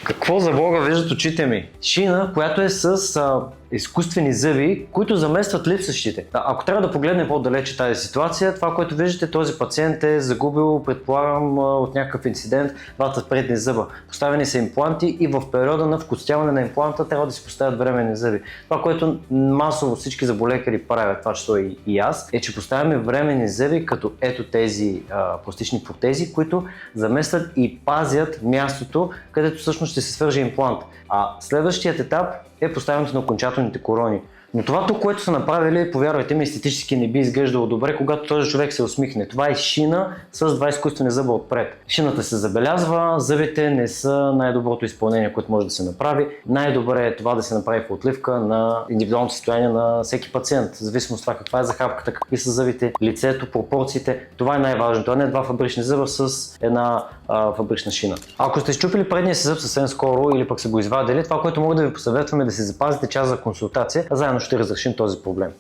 Какво за Бога виждат очите ми? Шина, която е с изкуствени зъби, които заместват липсващите. Ако трябва да погледнем по-далече тази ситуация, това, което виждате, този пациент е загубил, предполагам, от някакъв инцидент двата предни зъба. Поставени са импланти и в периода на вкостяване на импланта трябва да си поставят временни зъби. Това, което масово всички зъболекари правят, това число и аз, е, че поставяме временни зъби, като ето тези пластични протези, които заместват и пазят мястото, където всъщност ще се свърже имплант. А следващият етап е поставянето на окончателните корони. Но това тук, което са направили, повярвайте ми, естетически не би изглеждало добре, когато този човек се усмихне. Това е шина с два изкуствени зъба отпред. Шината се забелязва, зъбите не са най-доброто изпълнение, което може да се направи. Най-добре е това да се направи по отливка на индивидуалното състояние на всеки пациент. В зависимост от това каква е захапката, какви са зъбите, лицето, пропорциите. Това е най-важното, а не два фабрични зъба с една фабрична шина. Ако сте счупили предния си зъб съвсем скоро или пък са го извадили, това, което мога да ви посъветвам е да си запазите час за консултация, а заедно ще разрешим този проблем.